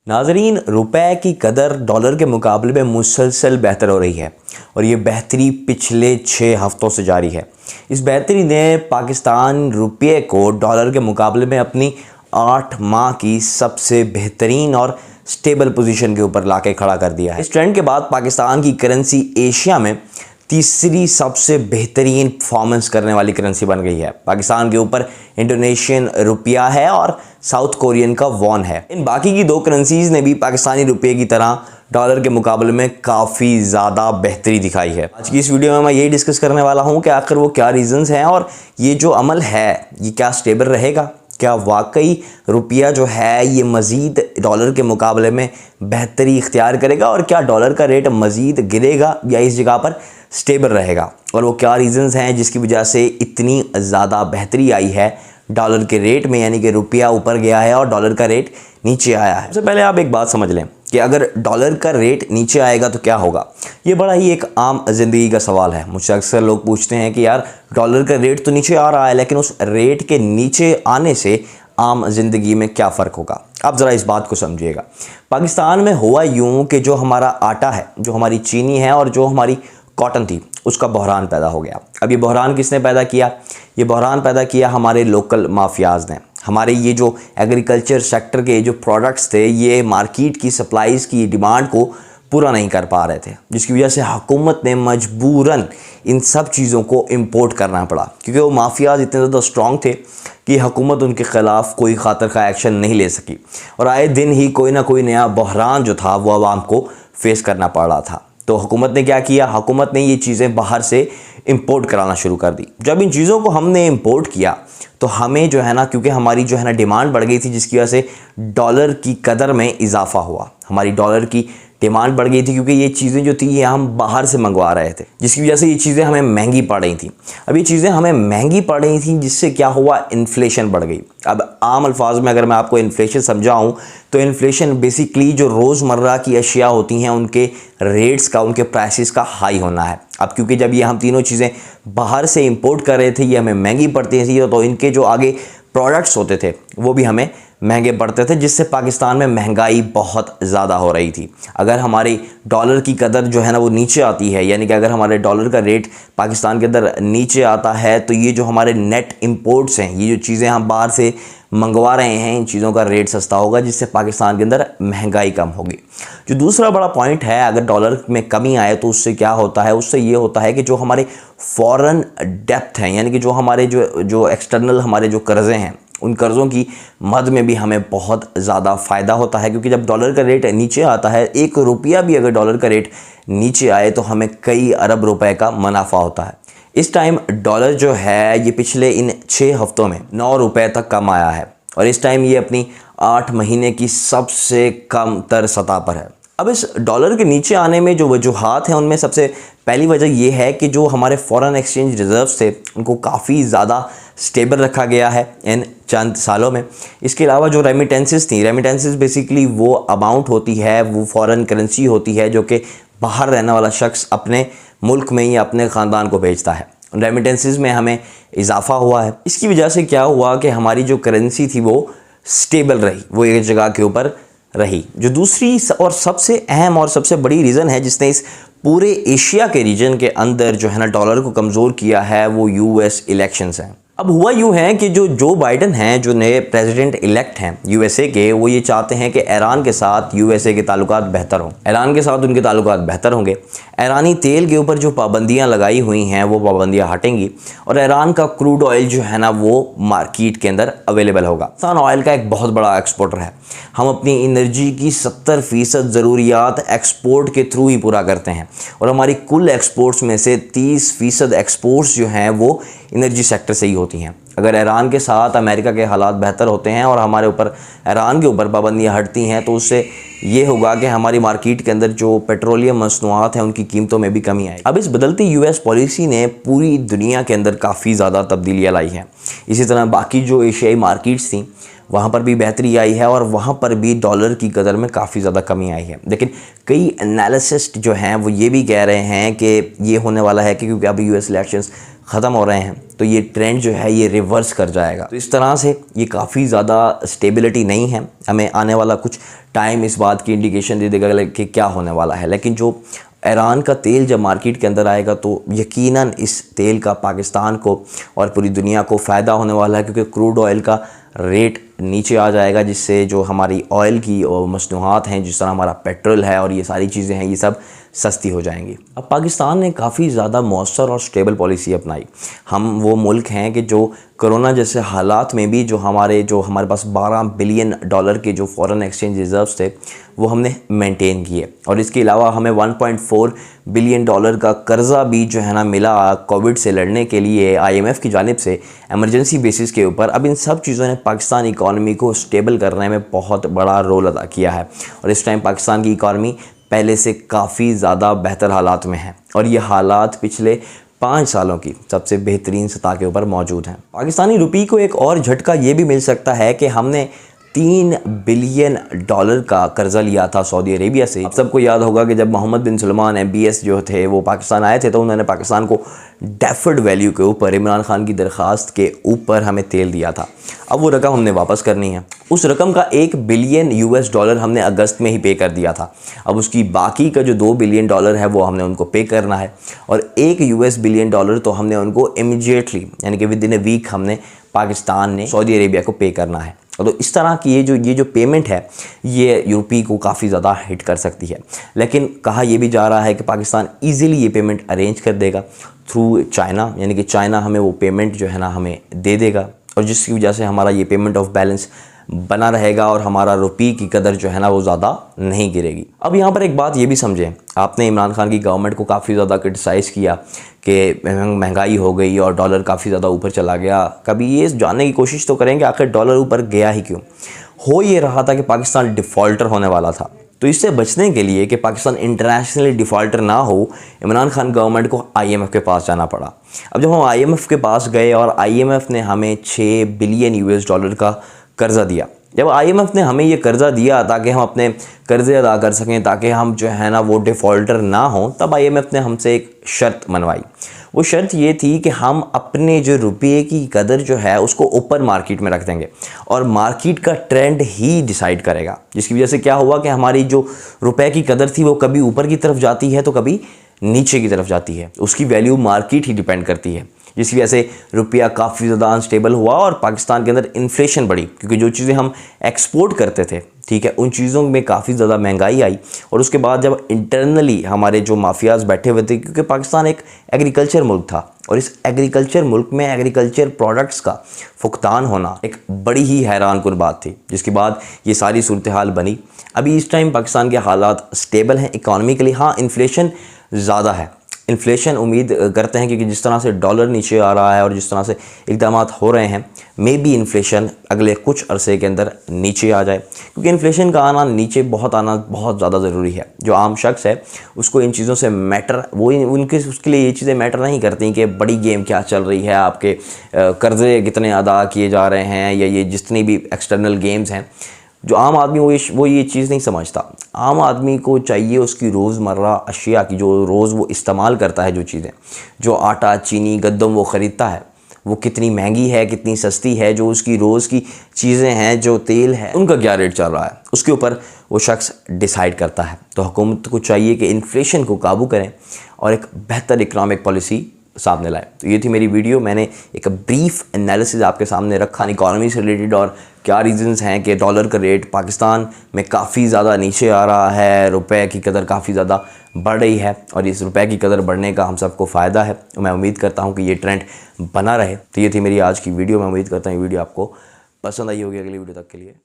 नाजरीन, रुपए की कदर डॉलर के मुकाबले में मुसलसल बेहतर हो रही है और ये बेहतरी पिछले 6 हफ्तों से जारी है। इस बेहतरी ने पाकिस्तान रुपये को डॉलर के मुकाबले में अपनी 8 माह की सबसे बेहतरीन और स्टेबल पोजीशन के ऊपर लाके खड़ा कर दिया है। इस ट्रेंड के बाद पाकिस्तान की करेंसी एशिया में तीसरी सबसे बेहतरीन परफॉर्मेंस करने वाली करेंसी बन गई है। पाकिस्तान के ऊपर इंडोनेशियन रुपया है और साउथ कोरियन का वॉन है। इन बाकी की 2 करेंसीज ने भी पाकिस्तानी रुपये की तरह डॉलर के मुकाबले में काफ़ी ज़्यादा बेहतरी दिखाई है। आज की इस वीडियो में मैं यही डिस्कस करने वाला हूँ कि आखिर वो क्या रीज़न्स हैं और ये जो अमल है ये क्या स्टेबल रहेगा, क्या वाकई रुपया जो है ये मज़ीद डॉलर के मुकाबले में बेहतरी इख्तियार करेगा और क्या डॉलर का रेट मज़ीद गिरेगा या इस जगह पर स्टेबल रहेगा, और वो क्या रीज़न्स हैं जिसकी वजह से इतनी ज़्यादा बेहतरी आई है डॉलर के रेट में, यानी कि रुपया ऊपर गया है और डॉलर का रेट नीचे आया है। सबसे पहले आप एक बात समझ लें कि अगर डॉलर का रेट नीचे आएगा तो क्या होगा। ये बड़ा ही एक आम ज़िंदगी का सवाल है। मुझसे अक्सर लोग पूछते हैं कि यार डॉलर का रेट तो नीचे आ रहा है, लेकिन उस रेट के नीचे आने से आम ज़िंदगी में क्या फ़र्क होगा। आप ज़रा इस बात को समझिएगा। पाकिस्तान में हुआ यूँ कि जो हमारा आटा है, जो हमारी चीनी है और जो हमारी कॉटन थी, उसका बहरान पैदा हो गया। अब ये बहरान किसने पैदा किया? ये बहरान पैदा किया हमारे लोकल माफियाज़ ने। हमारे ये जो एग्रीकल्चर सेक्टर के जो प्रोडक्ट्स थे ये मार्केट की सप्लाईज़ की डिमांड को पूरा नहीं कर पा रहे थे, जिसकी वजह से हुकूमत ने मजबूरन इन सब चीज़ों को इंपोर्ट करना पड़ा, क्योंकि वो माफियाज़ इतने ज़्यादा स्ट्रॉन्ग थे कि हुकूमत उनके ख़िलाफ़ कोई खातर का एक्शन नहीं ले सकी और आए दिन ही कोई ना कोई नया बहरान जो था वो आवाम को फेस करना पड़ रहा था। तो हुकूमत ने क्या किया? हुकूमत ने ये चीज़ें बाहर से इंपोर्ट कराना शुरू कर दी। जब इन चीज़ों को हमने इंपोर्ट किया तो हमें जो है ना, क्योंकि हमारी जो है ना डिमांड बढ़ गई थी, जिसकी वजह से डॉलर की कदर में इजाफा हुआ। हमारी डॉलर की डिमांड बढ़ गई थी क्योंकि ये चीज़ें जो थी ये हम बाहर से मंगवा रहे थे, जिसकी वजह से ये चीज़ें हमें महंगी पड़ रही थी। अब ये चीज़ें हमें महंगी पड़ रही थी, जिससे क्या हुआ? इन्फ्लेशन बढ़ गई। अब आम अल्फाज में अगर मैं आपको इन्फ्लेशन समझाऊँ तो इन्फ्लेशन बेसिकली जो रोज़मर्रा की अशिया होती हैं उनके रेट्स का, उनके प्राइसेस का हाई होना है। अब क्योंकि जब ये हम तीनों चीज़ें बाहर से इंपोर्ट कर रहे थे, ये हमें महंगी पड़ती थी, तो इनके जो आगे प्रोडक्ट्स होते थे वो भी हमें महंगे पड़ते थे, जिससे पाकिस्तान में महंगाई बहुत ज़्यादा हो रही थी। अगर हमारी डॉलर की कदर जो है ना वो नीचे आती है, यानी कि अगर हमारे डॉलर का रेट पाकिस्तान के अंदर नीचे आता है, तो ये जो हमारे नेट इंपोर्ट्स हैं, ये जो चीज़ें हम बाहर से मंगवा रहे हैं, इन चीज़ों का रेट सस्ता होगा, जिससे पाकिस्तान के अंदर महंगाई कम होगी। जो दूसरा बड़ा पॉइंट है, अगर डॉलर में कमी आए तो उससे क्या होता है? उससे ये होता है कि जो हमारे फॉरेन डेप्थ हैं, यानी कि जो हमारे जो एक्सटर्नल हमारे जो कर्ज़े हैं, उन कर्ज़ों की मद में भी हमें बहुत ज़्यादा फ़ायदा होता है, क्योंकि जब डॉलर का रेट नीचे आता है, 1 रुपया भी अगर डॉलर का रेट नीचे आए तो हमें कई अरब रुपए का मुनाफा होता है। इस टाइम डॉलर जो है ये पिछले इन 6 हफ्तों में 9 रुपए तक कम आया है और इस टाइम ये अपनी 8 महीने की सबसे कम तर सतह पर है। अब इस डॉलर के नीचे आने में जो वजूहात हैं उनमें सबसे पहली वजह ये है कि जो हमारे फॉरेन एक्सचेंज रिज़र्व्स थे उनको काफ़ी ज़्यादा स्टेबल रखा गया है इन चंद सालों में। इसके अलावा जो रेमिटेंसेस थी, रेमिटेंसेस बेसिकली वो अमाउंट होती है, वो फॉरेन करेंसी होती है जो कि बाहर रहने वाला शख्स अपने मुल्क में या अपने ख़ानदान को भेजता है। रेमिटेंसेस में हमें इजाफा हुआ है। इसकी वजह से क्या हुआ कि हमारी जो करेंसी थी वो स्टेबल रही, वो एक जगह के ऊपर रही। जो दूसरी और सबसे अहम और सबसे बड़ी रीज़न है जिसने इस पूरे एशिया के रीजन के अंदर जो है ना डॉलर को कमज़ोर किया है, वो यूएस इलेक्शंस हैं। अब हुआ यूँ है कि जो बाइडन हैं, जो नए प्रेसिडेंट इलेक्ट हैं यूएसए के, वो ये चाहते हैं कि ईरान के साथ यूएसए के ताल्लुकात बेहतर हों, ईरान के साथ उनके ताल्लुकात बेहतर होंगे। ईरानी तेल के ऊपर जो पाबंदियां लगाई हुई हैं वो पाबंदियां हटेंगी और ईरान का क्रूड ऑयल जो है ना वो मार्केट के अंदर अवेलेबल होगा। पाकिस्तान ऑयल का एक बहुत बड़ा एक्सपोर्टर है। हम अपनी एनर्जी की 70% ज़रूरियात एक्सपोर्ट के थ्रू ही पूरा करते हैं और हमारी कुल एक्सपोर्ट्स में से 30% एक्सपोर्ट्स जो हैं वो एनर्जी सेक्टर से ही होती हैं। अगर ईरान के साथ अमेरिका के हालात बेहतर होते हैं और हमारे ऊपर ईरान के ऊपर पाबंदियाँ हटती हैं तो उससे ये होगा कि हमारी मार्केट के अंदर जो पेट्रोलियम मसनूआत हैं उनकी कीमतों में भी कमी आएगी। अब इस बदलती यूएस पॉलिसी ने पूरी दुनिया के अंदर काफ़ी ज़्यादा तब्दीलियाँ लाई हैं। इसी तरह बाकी जो एशियाई मार्केट्स थी वहाँ पर भी बेहतरी आई है और वहाँ पर भी डॉलर की कदर में काफ़ी ज़्यादा कमी आई है। लेकिन कई एनालिसिस्ट जो हैं वो ये भी कह रहे हैं कि ये होने वाला है कि क्योंकि अभी यूएस इलेक्शंस ख़त्म हो रहे हैं तो ये ट्रेंड जो है ये रिवर्स कर जाएगा। तो इस तरह से ये काफ़ी ज़्यादा स्टेबिलिटी नहीं है। हमें आने वाला कुछ टाइम इस बात की इंडिकेशन दे देगा कि क्या होने वाला है। लेकिन जो ईरान का तेल जब मार्केट के अंदर आएगा तो यकीनन इस तेल का पाकिस्तान को और पूरी दुनिया को फ़ायदा होने वाला है, क्योंकि क्रूड ऑयल का रेट नीचे आ जाएगा, जिससे जो हमारी ऑयल की और मसनूआत हैं, जिस तरह हमारा पेट्रोल है और ये सारी चीज़ें हैं, ये सब सस्ती हो जाएंगी। अब पाकिस्तान ने काफ़ी ज़्यादा मौसर और स्टेबल पॉलिसी अपनाई। हम वो मुल्क हैं कि जो कोरोना जैसे हालात में भी जो हमारे पास 12 बिलियन डॉलर के जो फॉरेन एक्सचेंज रिज़र्व्स थे वो हमने मेंटेन किए, और इसके अलावा हमें 1.4 बिलियन डॉलर का कर्ज़ा भी जो है ना मिला कोविड से लड़ने के लिए IMF की जानिब से एमरजेंसी बेसिस के ऊपर। अब इन सब चीज़ों ने पाकिस्तान इकॉनमी को स्टेबल करने में बहुत बड़ा रोल अदा किया है, और इस टाइम पाकिस्तान की इकॉनमी पहले से काफ़ी ज़्यादा बेहतर हालात में है, और ये हालात पिछले 5 सालों की सबसे बेहतरीन सतह के ऊपर मौजूद हैं। पाकिस्तानी रुपये को एक और झटका ये भी मिल सकता है कि हमने 3 बिलियन डॉलर का कर्ज़ा लिया था सऊदी अरेबिया से। आप सबको याद होगा कि जब मोहम्मद बिन सलमान MBS जो थे वो पाकिस्तान आए थे, तो उन्होंने पाकिस्तान को डेफर्ड वैल्यू के ऊपर इमरान खान की दरख्वास्त के ऊपर हमें तेल दिया था। अब वो रकम हमने वापस करनी है। उस रकम का 1 बिलियन US डॉलर हमने अगस्त में ही पे कर दिया था। अब उसकी बाकी का जो 2 बिलियन डॉलर है वो हमने उनको पे करना है, और 1 US बिलियन डॉलर तो हमने उनको इमीडिएटली यानी कि विद इन ए वीक हमने पाकिस्तान ने सऊदी अरेबिया को पे करना है। तो इस तरह की ये जो पेमेंट है ये यूरोपी को काफ़ी ज़्यादा हिट कर सकती है। लेकिन कहा यह भी जा रहा है कि पाकिस्तान ईज़िली ये पेमेंट अरेंज कर देगा थ्रू चाइना, यानी कि चाइना हमें वो पेमेंट जो है ना हमें दे देगा, और जिसकी वजह से हमारा ये पेमेंट ऑफ बैलेंस बना रहेगा और हमारा रुपये की कदर जो है ना वो ज़्यादा नहीं गिरेगी। अब यहाँ पर एक बात ये भी समझें, आपने इमरान खान की गवर्नमेंट को काफ़ी ज़्यादा क्रिटिसाइज़ किया कि महंगाई हो गई और डॉलर काफ़ी ज़्यादा ऊपर चला गया। कभी ये जानने की कोशिश तो करें कि आखिर डॉलर ऊपर गया ही क्यों? हो ये रहा था कि पाकिस्तान डिफ़ॉल्टर होने वाला था, तो इससे बचने के लिए कि पाकिस्तान इंटरनेशनली डिफ़ॉल्टर ना हो, इमरान खान गवर्नमेंट को IMF के पास जाना पड़ा। अब जब हम IMF के पास गए और IMF ने हमें 6 बिलियन US डॉलर का कर्ज़ा दिया, जब IMF ने हमें ये कर्ज़ा दिया ताकि हम अपने कर्ज़े अदा कर सकें, ताकि हम जो है ना वो डिफ़ॉल्टर ना हों, तब IMF ने हमसे एक शर्त मनवाई। वो शर्त ये थी कि हम अपने जो रुपये की कदर जो है उसको ओपन मार्केट में रख देंगे, और मार्केट का ट्रेंड ही डिसाइड करेगा। जिसकी वजह से क्या हुआ कि हमारी जो रुपये की कदर थी वो कभी ऊपर की तरफ जाती है तो कभी नीचे की तरफ जाती है। उसकी वैल्यू मार्केट ही डिपेंड करती है, जिसकी वजह से रुपया काफ़ी ज़्यादा अनस्टेबल हुआ और पाकिस्तान के अंदर इन्फ्लेशन बढ़ी, क्योंकि जो चीज़ें हम एक्सपोर्ट करते थे, ठीक है, उन चीज़ों में काफ़ी ज़्यादा महंगाई आई। और उसके बाद जब इंटरनली हमारे जो माफियाज बैठे हुए थे, क्योंकि पाकिस्तान एक एग्रीकल्चर मुल्क था, और इस एग्रीकल्चर मुल्क में एग्रीकल्चर प्रोडक्ट्स का फुकतान होना एक बड़ी ही हैरानकुन बात थी, जिसके बाद ये सारी सूरत हाल बनी। अभी इस टाइम पाकिस्तान के हालात स्टेबल हैं इकॉनमिकली। हाँ, इन्फ्लेशन ज़्यादा है। इन्फ्लेशन उम्मीद करते हैं कि जिस तरह से डॉलर नीचे आ रहा है और जिस तरह से इक़दाम हो रहे हैं, मे बी इन्फ्लेशन अगले कुछ अरसे के अंदर नीचे आ जाए, क्योंकि इन्फ्लेशन का आना बहुत ज़्यादा ज़रूरी है। जो आम शख्स है उसको इन चीज़ों से उसके लिए ये चीज़ें मैटर नहीं करती कि बड़ी गेम क्या चल रही है, आपके कर्ज़े कितने अदा किए जा रहे हैं, या ये जितनी भी एक्सटर्नल गेम्स हैं। जो आम आदमी वो ये चीज़ नहीं समझता। आम आदमी को चाहिए उसकी रोज़मर्रा अशिया की, जो रोज़ वो इस्तेमाल करता है, जो चीज़ें, जो आटा, चीनी, गंदम वो ख़रीदता है, वो कितनी महंगी है, कितनी सस्ती है। जो उसकी रोज़ की चीज़ें हैं, जो तेल है, उनका क्या रेट चल रहा है, उसके ऊपर वो शख्स डिसाइड करता है। तो हुकूमत को चाहिए कि इन्फ्लेशन को काबू करें और एक बेहतर इकनॉमिक पॉलिसी सामने लाए। तो ये थी मेरी वीडियो। मैंने एक ब्रीफ एनालिसिस आपके सामने रखा इकॉनमी से रिलेटेड, और क्या रीज़न्स हैं कि डॉलर का रेट पाकिस्तान में काफ़ी ज़्यादा नीचे आ रहा है, रुपए की कदर काफ़ी ज़्यादा बढ़ रही है, और इस रुपए की कदर बढ़ने का हम सबको फ़ायदा है। मैं उम्मीद करता हूँ कि ये ट्रेंड बना रहे। तो ये थी मेरी आज की वीडियो। मैं उम्मीद करता हूँ ये वीडियो आपको पसंद आई होगी। अगली वीडियो तक के लिए